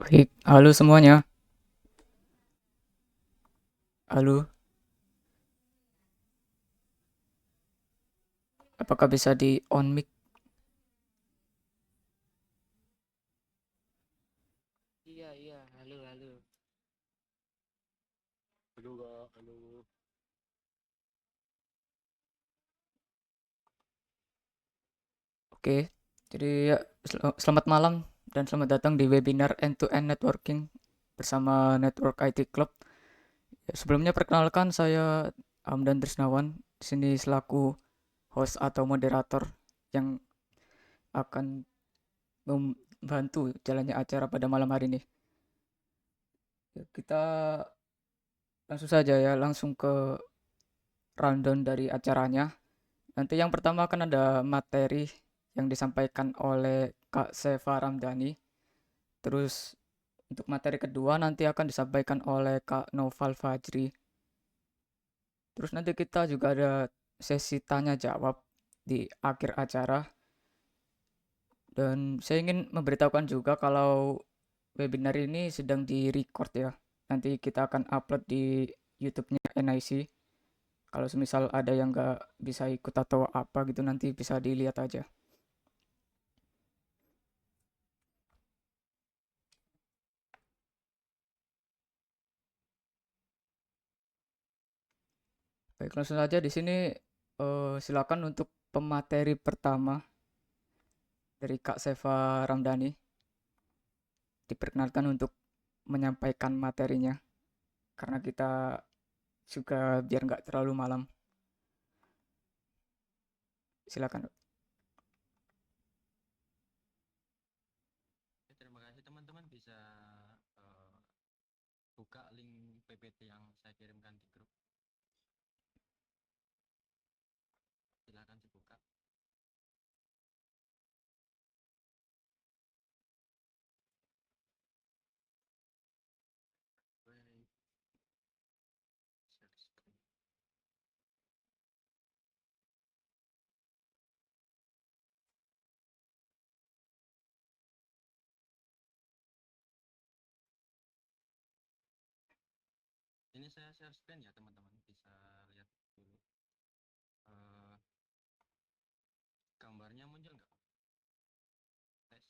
Baik, halo semuanya. Halo, apakah bisa di on mic? Iya, iya, halo, halo. Halo Kak, halo. Oke, jadi ya, selamat malam dan selamat datang di webinar End-to-End Networking bersama Network IT Club. Ya, sebelumnya perkenalkan saya Amdan Trisnawan, di sini selaku host atau moderator yang akan membantu jalannya acara pada malam hari ini. Ya, kita langsung saja ya, langsung ke rundown dari acaranya. Nanti yang pertama akan ada materi yang disampaikan oleh Kak Seva Ramdhani. Terus untuk materi kedua nanti akan disampaikan oleh Kak Noval Fajri. Terus nanti kita juga ada sesi tanya jawab di akhir acara. Dan saya ingin memberitahukan juga kalau webinar ini sedang di-record ya. Nanti kita akan upload di YouTube-nya NIC. Kalau semisal ada yang nggak bisa ikut atau apa gitu nanti bisa dilihat aja. Baik, langsung saja di sini silakan untuk pemateri pertama dari Kak Seva Ramdhani. Diperkenalkan untuk menyampaikan materinya karena kita juga biar nggak terlalu malam. Silakan. Terima kasih teman-teman bisa eh, buka link PPT yang saya kirimkan di grup. Silakan dibuka. Baik, share screen. Ini saya share screen ya teman-teman, bisa lihat dulu. Eh, Gambarnya muncul nggak? Tes.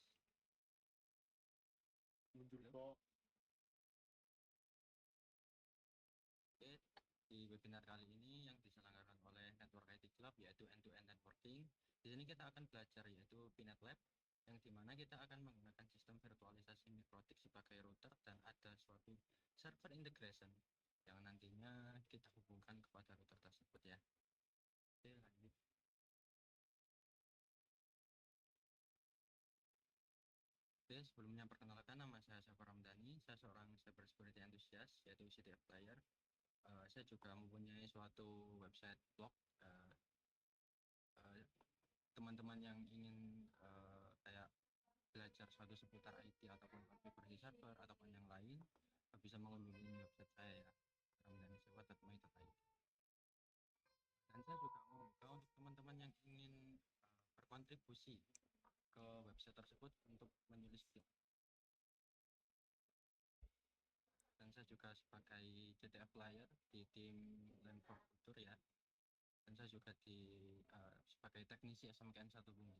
Muncul Halo. kok. Oke, di webinar kali ini yang diselenggarakan oleh Network IT Club yaitu End-to-End Networking. Di sini kita akan belajar yaitu VNet Lab, yang dimana kita akan menggunakan sistem virtualisasi mikrotik sebagai router dan ada suatu server integration yang nantinya kita hubungkan kepada router tersebut ya. Oke, lanjut. Oke, sebelumnya perkenalkan, nama saya Syafar Ramdhani. Saya seorang cyber security enthusiast yaitu CTF player. Saya juga mempunyai suatu website blog. eh, eh, Teman-teman yang ingin kayak belajar suatu seputar IT ataupun konfigurasi server ataupun yang lain, bisa mengunjungi website saya ya, ramdhanisewa.my.id. Dan saya juga membuka untuk teman-teman yang ingin berkontribusi ke website tersebut untuk menulis blog. Dan saya juga sebagai CTF player di tim Land for Future ya. Dan saya juga sebagai teknisi SMKN 1 Bumi.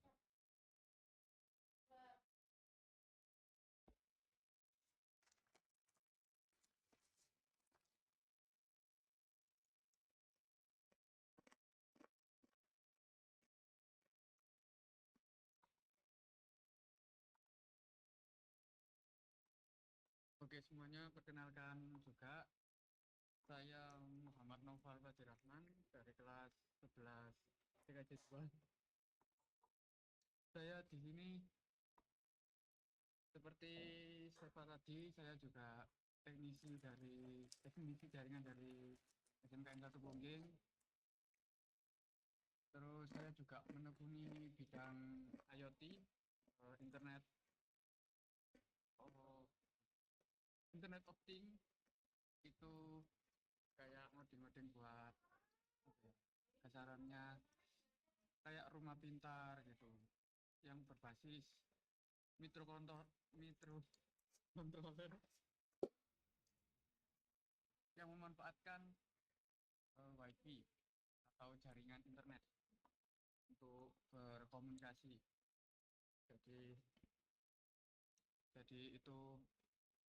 Oke, semuanya perkenalkan juga. Saya Muhammad Noval Fajrahman dari kelas 11 TKJ 2. Saya di sini seperti Seva tadi, saya juga teknisi jaringan dari SMKN 1 Bonggeng. Terus saya juga menekuni bidang IoT, internet, oh, internet of thing, itu kayak ngoding-ngoding buat apa ya, kasarannya kayak rumah pintar gitu, yang berbasis mikrokontroller, controller yang memanfaatkan WiFi atau jaringan internet untuk berkomunikasi. Jadi itu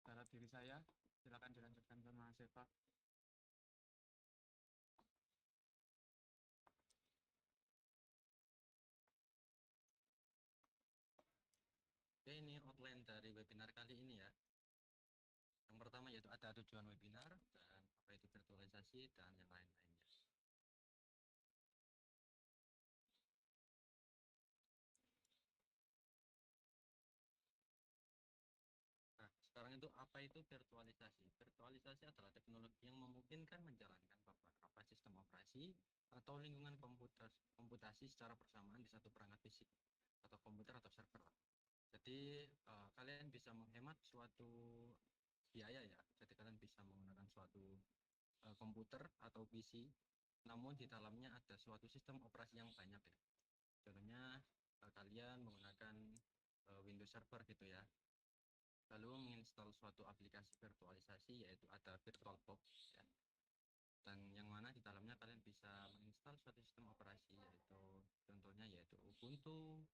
dalam diri saya. Silakan dilanjutkan ke Mas Eva. Oke, ini outline dari webinar kali ini ya. Yang pertama yaitu ada tujuan webinar dan apa itu virtualisasi dan yang lain-lainnya. Nah, sekarang itu apa itu virtualisasi? Virtualisasi adalah teknologi yang memungkinkan menjalankan beberapa sistem operasi atau lingkungan komputasi secara bersamaan di satu perangkat fisik atau komputer atau server. Jadi kalian bisa menghemat suatu biaya ya. Jadi kalian bisa menggunakan suatu komputer atau PC, namun di dalamnya ada suatu sistem operasi yang banyak ya. Contohnya kalian menggunakan Windows Server gitu ya. Lalu menginstal suatu aplikasi virtualisasi yaitu ada VirtualBox ya. Dan yang mana di dalamnya kalian bisa menginstal suatu sistem operasi yaitu contohnya yaitu Ubuntu,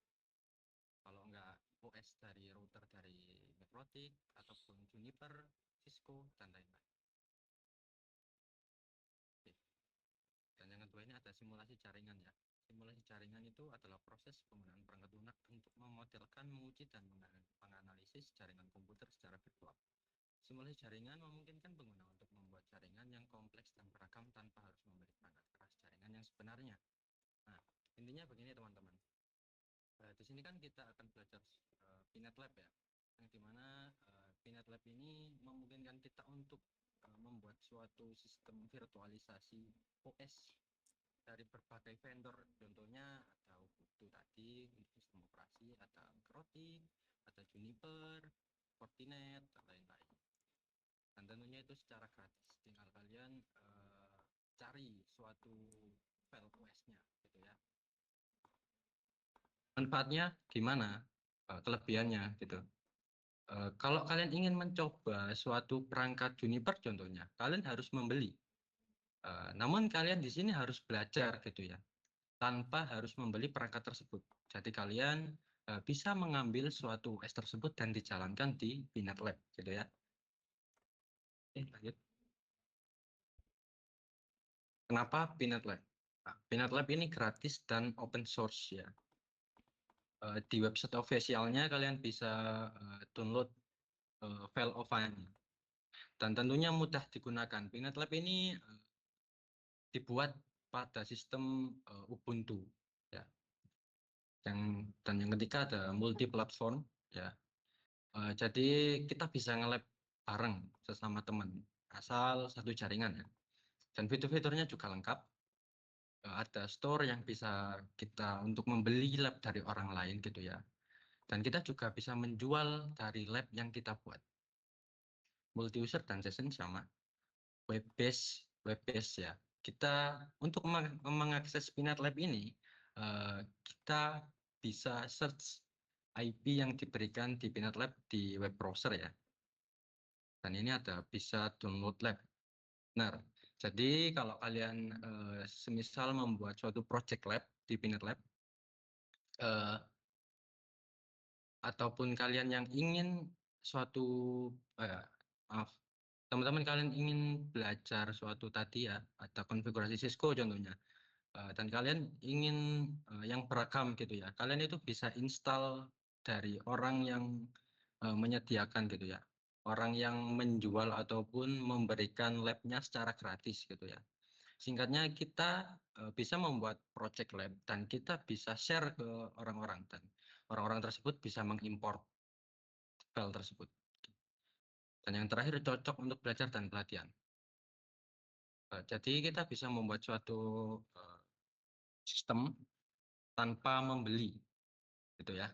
kalau enggak OS dari router dari Nekrotik ataupun Juniper, Cisco dan lain-lain. Oke. Dan yang kedua ini ada simulasi jaringan ya. Simulasi jaringan itu adalah proses penggunaan perangkat lunak untuk memodelkan, menguji dan menganalisis jaringan komputer secara virtual. Simulasi jaringan memungkinkan pengguna untuk membuat jaringan yang kompleks dan beragam tanpa harus membeli perangkat keras jaringan yang sebenarnya. Nah, intinya begini teman-teman. Di sini kan kita akan belajar Pinet Lab ya, yang dimana Pinet Lab ini memungkinkan kita untuk membuat suatu sistem virtualisasi OS dari berbagai vendor. Contohnya ada Ubuntu tadi untuk sistem operasi, ada Nekrotik, ada Juniper, Fortinet, dan lain-lain. Dan tentunya itu secara gratis. Tinggal kalian cari suatu file OS-nya gitu ya. Manfaatnya gimana? Kelebihannya gitu. Kalau kalian ingin mencoba suatu perangkat Juniper contohnya, kalian harus membeli. Namun kalian di sini harus belajar gitu ya, tanpa harus membeli perangkat tersebut. Jadi kalian bisa mengambil suatu OS tersebut dan dijalankan di Pinet Lab gitu ya. Lanjut. Kenapa Pinet Lab? Nah, Pinet Lab ini gratis dan open source ya. Di website officialnya kalian bisa download file OVA-nya. Dan tentunya mudah digunakan. Pinet Lab ini dibuat pada sistem Ubuntu ya. Dan yang ketiga ada multi platform ya. Jadi kita bisa nge-lab bareng sesama teman asal satu jaringan ya. Dan fitur-fiturnya juga lengkap. Ada store yang bisa kita untuk membeli lab dari orang lain gitu ya. Dan kita juga bisa menjual dari lab yang kita buat. Multi user dan session sama. Web based ya. Kita untuk mengakses Pinet Lab ini kita bisa search IP yang diberikan di Pinet Lab di web browser ya. Dan ini ada bisa download lab. Benar. Jadi kalau kalian semisal membuat suatu project lab di Pinet Lab ataupun kalian yang ingin suatu maaf, teman-teman kalian ingin belajar suatu tadi ya, ada konfigurasi Cisco contohnya, dan kalian ingin yang beragam gitu ya, kalian itu bisa install dari orang yang menyediakan gitu ya, orang yang menjual ataupun memberikan labnya secara gratis gitu ya. Singkatnya kita bisa membuat project lab dan kita bisa share ke orang-orang dan orang-orang tersebut bisa mengimport file tersebut. Dan yang terakhir cocok untuk belajar dan pelatihan. Jadi kita bisa membuat suatu sistem tanpa membeli gitu ya.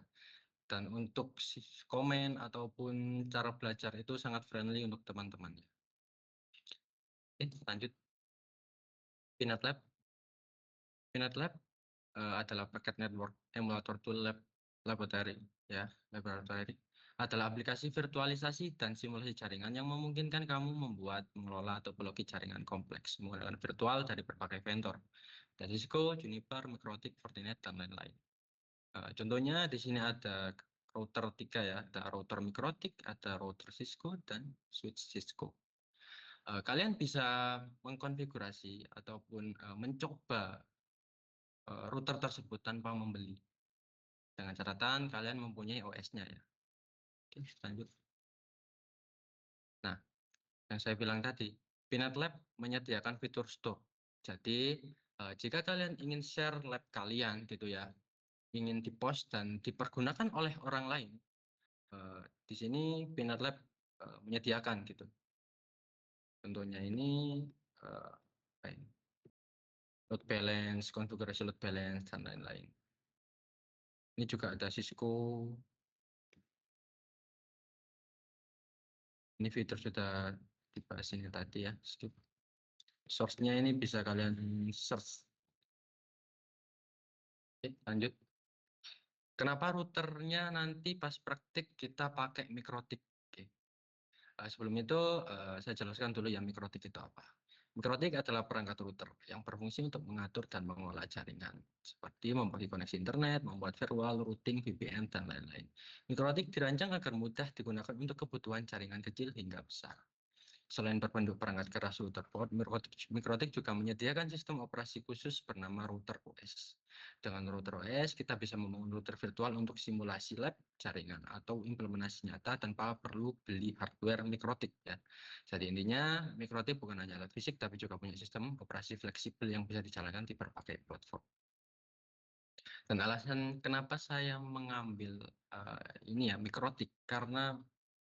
Dan untuk komen ataupun cara belajar itu sangat friendly untuk teman-teman. Oke, lanjut. Pinet Lab. Pinet Lab adalah paket network emulator tool lab laboratory ya, laboratory. adalah aplikasi virtualisasi dan simulasi jaringan yang memungkinkan kamu membuat, mengelola, atau bloki jaringan kompleks menggunakan virtual dari berbagai vendor, dari Cisco, Juniper, Mikrotik, Fortinet, dan lain-lain. Contohnya di sini ada router 3 ya, ada router Mikrotik, ada router Cisco, dan switch Cisco. Kalian bisa mengkonfigurasi ataupun mencoba router tersebut tanpa membeli. Dengan catatan kalian mempunyai OS-nya ya. Oke, lanjut. Nah, yang saya bilang tadi, Peanut Lab menyediakan fitur store. Jadi, jika kalian ingin share lab kalian gitu ya, ingin dipost dan dipergunakan oleh orang lain, di sini Peanut Lab menyediakan gitu. Contohnya ini apa ini? Load balance, konfigurasi load balance, dan lain-lain. Ini juga ada Cisco. Ini fitur sudah dibahas ini tadi ya. Skip. Source-nya ini bisa kalian search. Oke, lanjut. Kenapa routernya nanti pas praktik kita pakai mikrotik? Oke. Sebelum itu saya jelaskan dulu ya mikrotik itu apa. Mikrotik adalah perangkat router yang berfungsi untuk mengatur dan mengelola jaringan, seperti membagi koneksi internet, membuat firewall, routing, VPN, dan lain-lain. Mikrotik dirancang agar mudah digunakan untuk kebutuhan jaringan kecil hingga besar. Selain berbentuk perangkat keras router board, Mikrotik juga menyediakan sistem operasi khusus bernama router OS. Dengan router OS, kita bisa membangun router virtual untuk simulasi lab, jaringan, atau implementasi nyata tanpa perlu beli hardware Mikrotik. Ya. Jadi intinya, Mikrotik bukan hanya alat fisik, tapi juga punya sistem operasi fleksibel yang bisa dijalankan di berbagai platform. Dan alasan kenapa saya mengambil ini ya Mikrotik, karena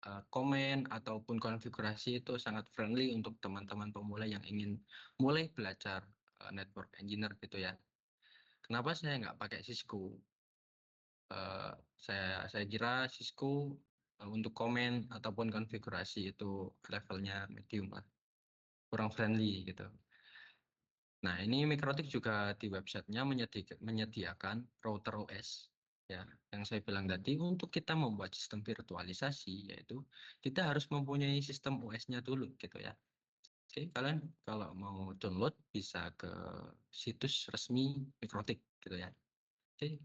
komen ataupun konfigurasi itu sangat friendly untuk teman-teman pemula yang ingin mulai belajar network engineer gitu ya. Kenapa saya nggak pakai Cisco? Saya kira Cisco untuk komen ataupun konfigurasi itu levelnya medium lah, kurang friendly gitu. Nah, ini Mikrotik juga di websitenya menyediakan router OS ya, yang saya bilang tadi untuk kita membuat sistem virtualisasi yaitu kita harus mempunyai sistem OS-nya dulu gitu ya. Oke, kalian kalau mau download bisa ke situs resmi Mikrotik gitu ya. Oke,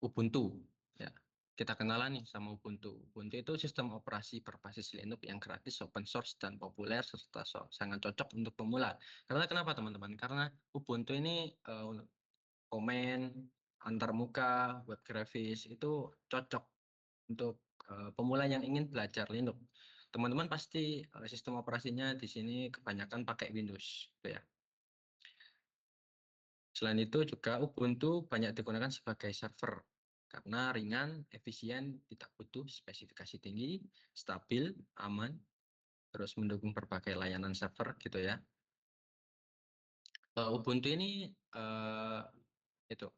Ubuntu ya. Kita kenalan nih sama Ubuntu. Ubuntu itu sistem operasi berbasis Linux yang gratis, open source, dan populer serta sangat cocok untuk pemula. Karena kenapa teman-teman? Karena Ubuntu ini komen, antarmuka, web grafis itu cocok untuk pemula yang ingin belajar Linux. Teman-teman pasti sistem operasinya di sini kebanyakan pakai Windows, gitu ya. Selain itu juga Ubuntu banyak digunakan sebagai server karena ringan, efisien, tidak butuh spesifikasi tinggi, stabil, aman, terus mendukung berbagai layanan server gitu ya. Ubuntu ini uh, itu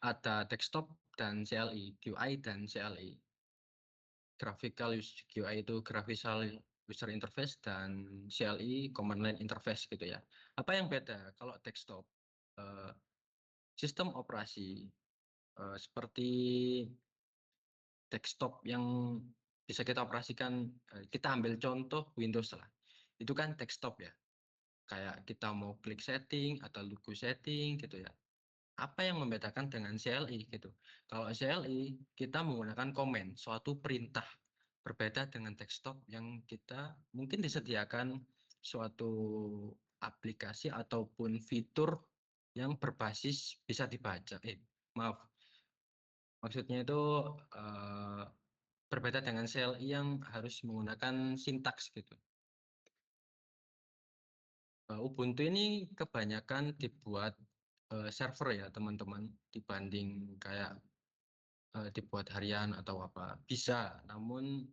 ada desktop dan CLI, QI dan CLI. Graphical UI itu graphical user interface dan CLI command line interface gitu ya. Apa yang beda? Kalau desktop eh, sistem operasi seperti desktop yang bisa kita operasikan, kita ambil contoh Windows lah. Itu kan desktop ya. Kayak kita mau klik setting atau logo setting gitu ya. Apa yang membedakan dengan CLI gitu? Kalau CLI kita menggunakan komen, suatu perintah. Berbeda dengan desktop yang kita mungkin disediakan suatu aplikasi ataupun fitur yang berbasis bisa dibaca. Maaf, maksudnya itu eh, berbeda dengan CLI yang harus menggunakan sintaks gitu. Ubuntu ini kebanyakan dibuat server ya teman-teman, dibanding kayak dibuat harian atau apa. Bisa, namun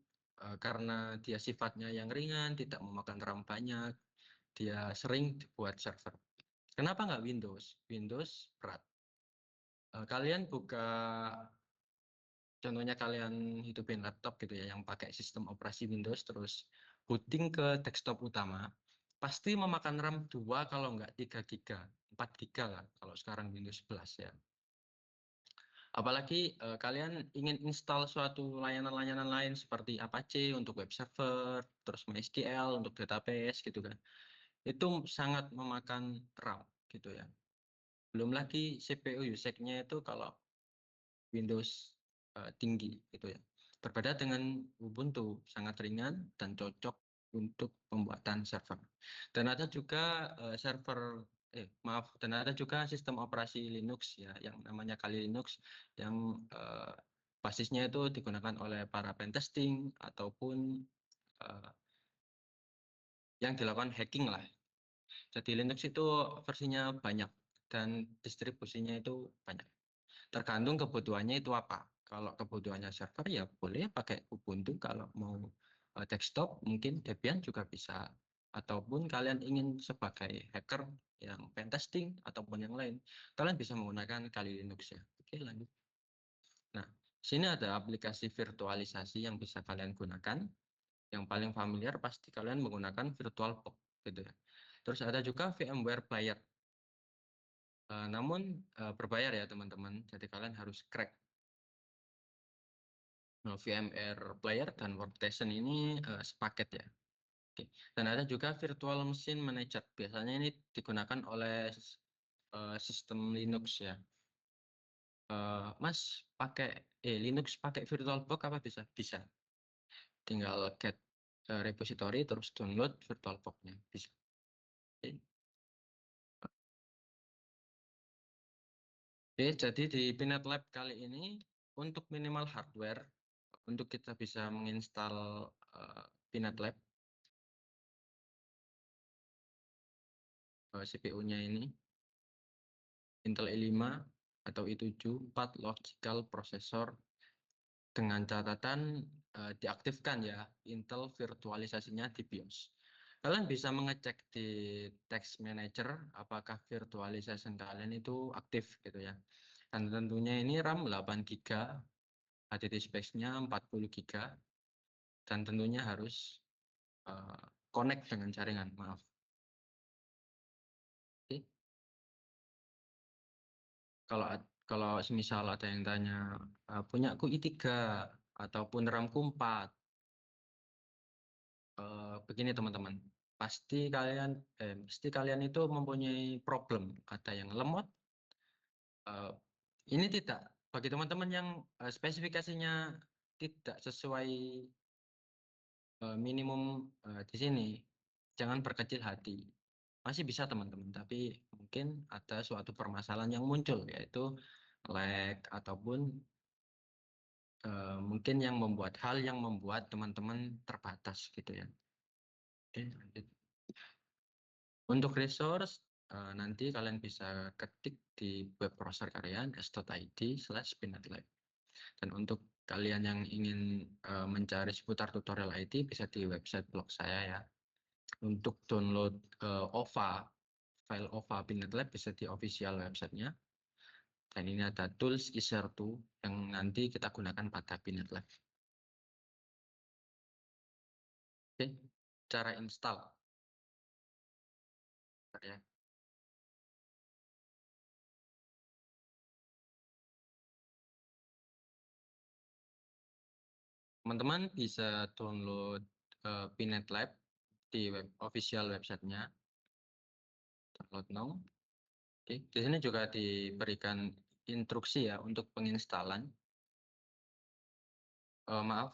karena dia sifatnya yang ringan, tidak memakan RAM banyak, dia sering dibuat server. Kenapa nggak Windows? Windows berat. Kalian buka, contohnya kalian hidupin laptop gitu ya, yang pakai sistem operasi Windows, terus booting ke desktop utama, pasti memakan RAM 2 kalau nggak 3 GB, 4 GB lah kalau sekarang Windows 11 ya. Apalagi kalian ingin install suatu layanan-layanan lain seperti Apache untuk web server, terus MySQL untuk database gitu kan. Itu sangat memakan RAM gitu ya. Belum lagi CPU usage-nya itu kalau Windows tinggi gitu ya. Berbeda dengan Ubuntu, sangat ringan dan cocok untuk pembuatan server. Dan ada juga maaf, dan ada juga sistem operasi Linux ya, yang namanya Kali Linux, yang basisnya itu digunakan oleh para pentesting ataupun eh, yang dilakukan hacking lah. Jadi Linux itu versinya banyak dan distribusinya itu banyak. Tergantung kebutuhannya itu apa. Kalau kebutuhannya server ya boleh pakai Ubuntu, kalau mau desktop mungkin Debian juga bisa. Ataupun kalian ingin sebagai hacker yang pentesting ataupun yang lain, kalian bisa menggunakan Kali Linux ya. Oke, lanjut. Nah, sini ada aplikasi virtualisasi yang bisa kalian gunakan. Yang paling familiar pasti kalian menggunakan VirtualBox gitu ya. Terus ada juga VMware Player. Namun berbayar ya teman-teman. Jadi kalian harus crack VMware Player dan Workstation ini sepaket ya. Oke. Dan ada juga Virtual Machine Manager. Biasanya ini digunakan oleh sistem Linux ya. Mas pakai Linux pakai VirtualBox apa bisa? Bisa. Tinggal get repository terus download VirtualBox-nya. Bisa. Oke. Oke, jadi di Pinet Lab kali ini untuk minimal hardware, untuk kita bisa menginstal Pinet Lab CPU-nya ini Intel i5 atau i7 4 logical processor dengan catatan diaktifkan ya Intel virtualisasinya di BIOS. Kalian bisa mengecek di Text Manager apakah virtualisasi kalian itu aktif gitu ya. Dan tentunya ini RAM 8 GB, HDD space-nya 40 GB, dan tentunya harus connect dengan jaringan, maaf. Oke. Kalau kalau semisal ada yang tanya punya aku i3 ataupun RAM-ku 4, begini teman-teman, pasti kalian itu mempunyai problem, ada yang lemot. eh, ini tidak bagi teman-teman yang spesifikasinya tidak sesuai minimum di sini, jangan berkecil hati. Masih bisa teman-teman, tapi mungkin ada suatu permasalahan yang muncul, yaitu lag ataupun mungkin yang membuat hal yang membuat teman-teman terbatas gitu ya. Oke, lanjut. Untuk resource nanti kalian bisa ketik di web browser kalian s.id/pinetlab. Dan untuk kalian yang ingin mencari seputar tutorial IT bisa di website blog saya ya. Untuk download OVA, file OVA Pinetlab bisa di official websitenya. Dan ini ada tools Isertu yang nanti kita gunakan pada Pinetlab. Oke, cara install. Bentar ya. Teman-teman bisa download Pinetlab di official websitenya. Download now. Oke, di sini juga diberikan instruksi ya untuk penginstalan. Maaf,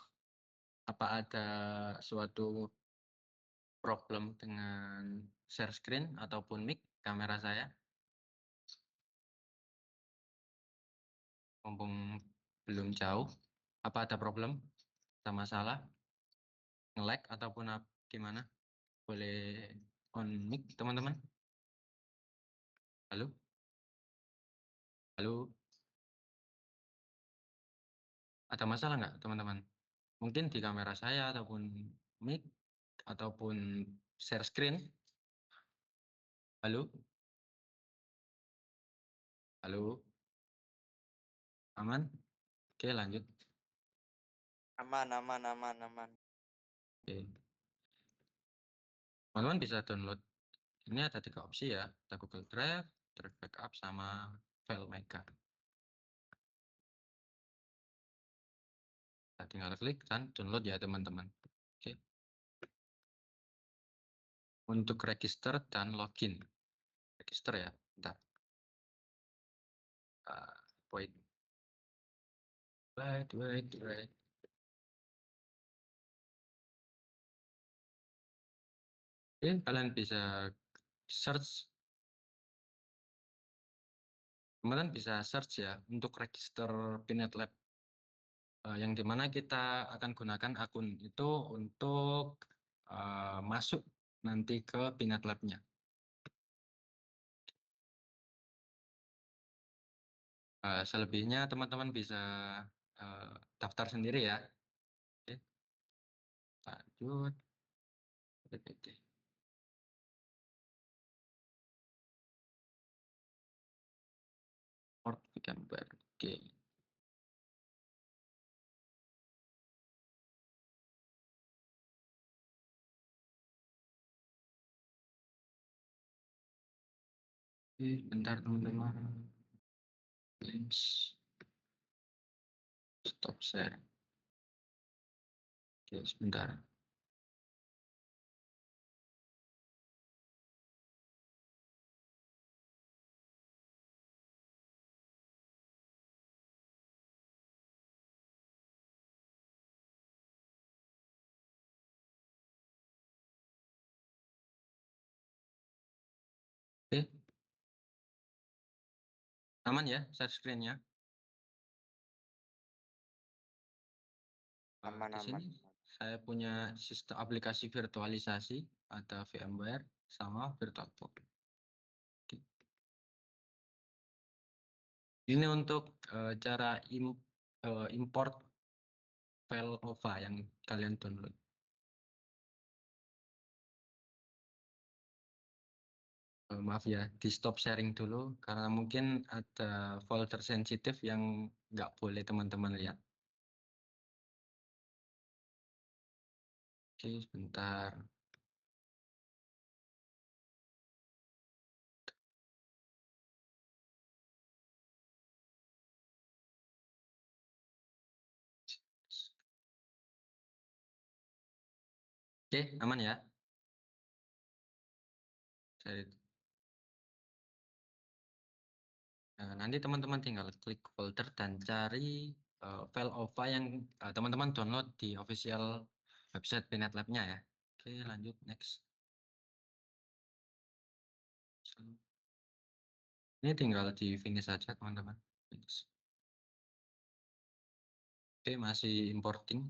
apa ada suatu problem dengan share screen ataupun mic kamera saya? Mumpung belum jauh, apa ada problem? Ada masalah? Nge-lag ataupun gimana? Boleh on mic teman-teman? Halo? Halo? Ada masalah nggak teman-teman? Mungkin di kamera saya ataupun mic ataupun share screen. Halo? Halo? Aman? Oke, lanjut. Aman, aman, aman, aman. Oke. Teman-teman bisa download. Ini ada 3 opsi ya. Ada Google Drive, Drive Backup, sama File Mega. tinggal klik dan download ya teman-teman. Oke. Untuk register dan login. Register ya, bentar. Wait. Oke, kalian bisa search. Teman-teman bisa search ya untuk register Pinet Lab. Yang dimana kita akan gunakan akun itu untuk masuk nanti ke Pinet Lab-nya. Selebihnya teman-teman bisa daftar sendiri ya. Oke, lanjut. PPT. Gambar. Oke. Bentar teman-teman. Links. Stop share. Oke, sebentar. Oke, aman ya share screen-nya. Aman, Di aman. sini saya punya sistem aplikasi virtualisasi, ada VMware sama VirtualBox. Oke. Ini untuk cara import file OVA yang kalian download. Maaf ya, di stop sharing dulu karena mungkin ada folder sensitif yang nggak boleh teman-teman lihat. Oke, sebentar. Oke, aman ya. Nanti teman-teman tinggal klik folder dan cari file OVA yang teman-teman download di official website Pinet Lab-nya ya. Oke, lanjut next. Ini tinggal di finish saja teman-teman. Oke, masih importing.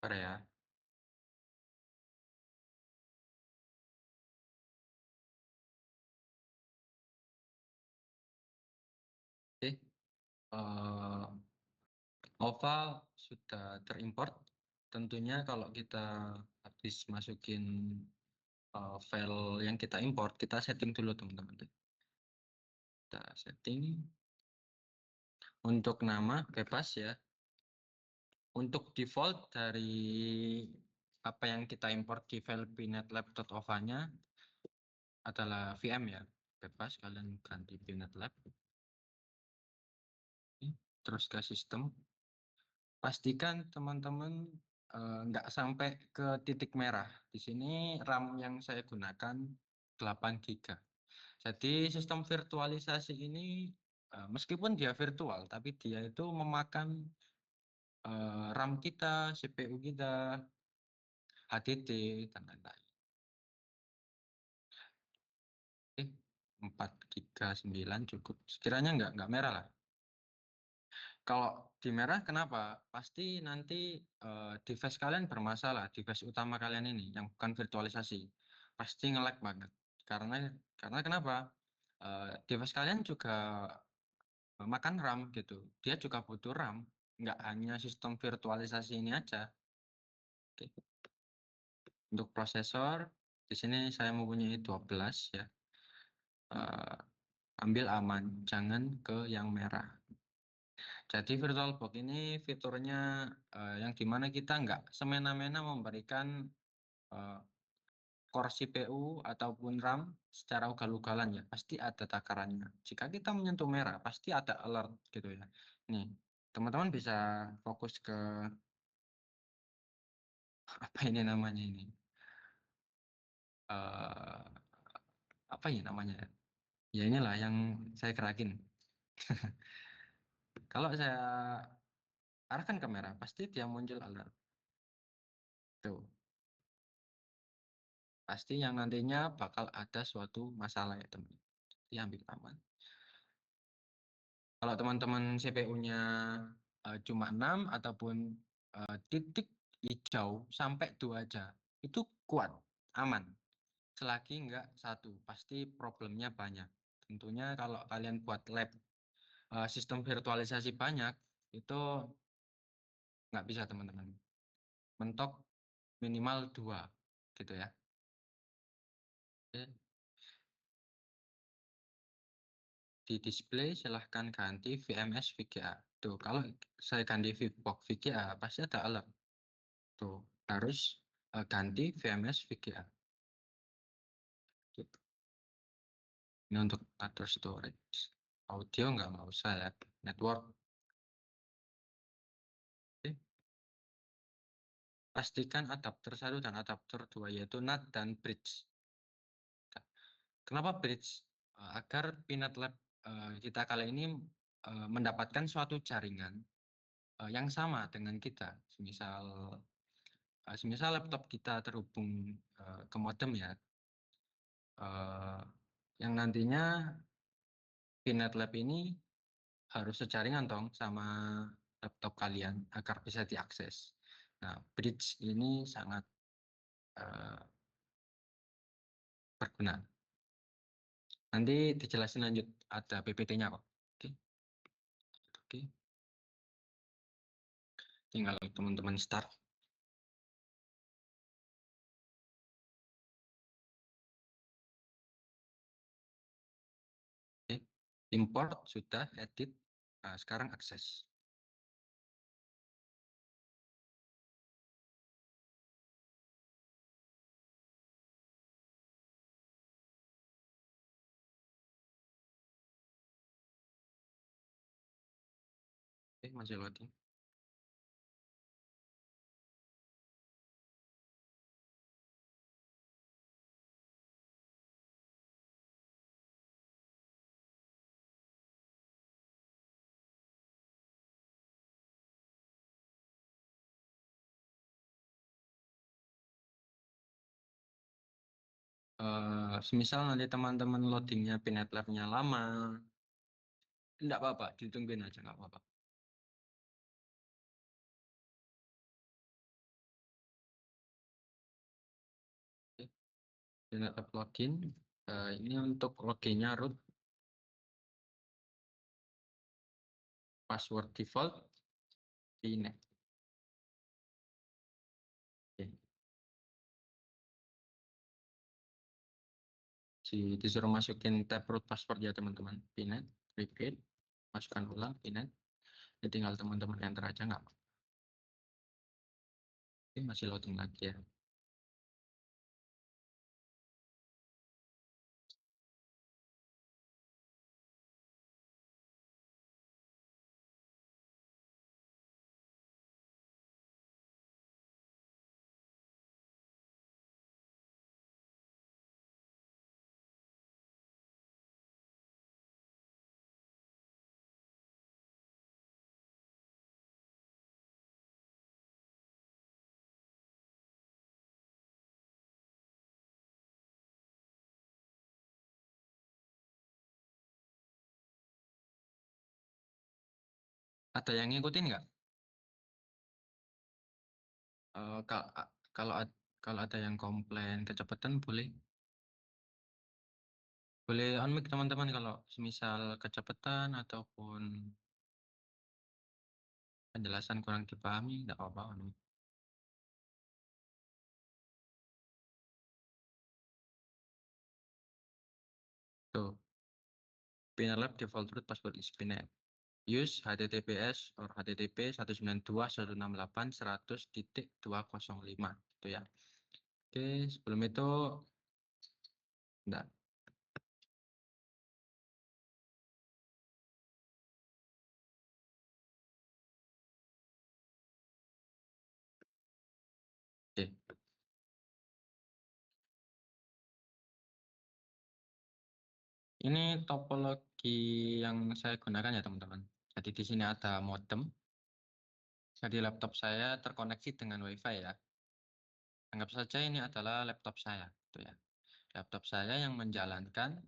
Bentar ya. Oke, OVA sudah terimport. Tentunya kalau kita habis masukin file yang kita import, kita setting dulu teman-teman. Kita setting. Untuk nama bebas ya. Untuk default dari apa yang kita import di file pinetlab.ova-nya adalah VM ya. Bebas kalian ganti pinetlab. Terus ke sistem. Pastikan teman-teman nggak sampai ke titik merah. Di sini RAM yang saya gunakan 8 GB. Jadi sistem virtualisasi ini meskipun dia virtual, tapi dia itu memakan RAM kita, CPU kita, HDD, dan lain-lain. 4 GB 9 cukup. Sekiranya nggak merah lah. Kalau di merah kenapa? Pasti nanti device kalian bermasalah, device utama kalian ini yang bukan virtualisasi. Pasti nge-lag banget. Karena kenapa? Device kalian juga makan RAM gitu. Dia juga butuh RAM, nggak hanya sistem virtualisasi ini aja. Oke. Untuk prosesor, di sini saya mempunyai 12 ya. Ambil aman, jangan ke yang merah. Jadi VirtualBox ini fiturnya yang dimana kita nggak semena-mena memberikan core CPU ataupun RAM secara ugal-ugalan ya, pasti ada takarannya. Jika kita menyentuh merah, pasti ada alert gitu ya. Nih, teman-teman bisa fokus ke apa ini namanya ini? eh apa ya namanya? Ya inilah yang saya gerakin. Kalau saya arahkan ke merah, pasti dia muncul alert. Tuh, pasti yang nantinya bakal ada suatu masalah ya teman. Diambil aman. Kalau teman-teman CPU-nya cuma 6 ataupun titik hijau sampai 2 aja, itu kuat, aman. Selagi enggak satu, pasti problemnya banyak. Tentunya kalau kalian buat lab sistem virtualisasi banyak, itu nggak bisa teman-teman. Mentok minimal 2, gitu ya. Oke. Di display silahkan ganti VMS VGA. Tuh, kalau saya ganti VBox VGA, pasti ada alert. Tuh, harus ganti VMS VGA. Gitu. Ini untuk other storage. Audio nggak usah ya. Network. Oke. Pastikan adapter 1 dan adapter 2 yaitu NAT dan bridge. Kenapa bridge? Agar Pinet Lab kita kali ini mendapatkan suatu jaringan yang sama dengan kita. Semisal laptop kita terhubung ke modem ya, yang nantinya Pinet Lab ini harus sejaringan dong sama laptop kalian agar bisa diakses. Nah, bridge ini sangat berguna. Nanti dijelasin lanjut, ada PPT-nya kok. Oke, oke. Tinggal teman-teman start. Oke. Import sudah, edit. Nah, sekarang akses. Oke, masih loading. Semisal nanti teman-teman loadingnya Pinet Lab-nya lama, enggak apa-apa, ditungguin aja, nggak apa-apa. Oke. Pinet Lab login. Ini untuk loginnya root, password default, Pinet. Oke. Disuruh masukin tab root password ya teman-teman. Pinet, repeat, masukkan ulang, Pinet. Jadi tinggal teman-teman enter aja nggak apa-apa. Oke, masih loading lagi ya. Ada yang ngikutin nggak? Eh, ka- kalau kalau ada yang komplain kecepatan boleh on mic teman-teman kalau semisal kecepatan ataupun penjelasan kurang dipahami nggak apa-apa on mic. Tuh, Pinet Lab default root password is Pinet. use HTTPS or HTTP 192.168.100.205 gitu ya. Oke, sebelum itu enggak. Oke. Ini topologi yang saya gunakan ya teman-teman. Jadi di sini ada modem. Jadi laptop saya terkoneksi dengan WiFi ya. Anggap saja ini adalah laptop saya, gitu ya. Laptop saya yang menjalankan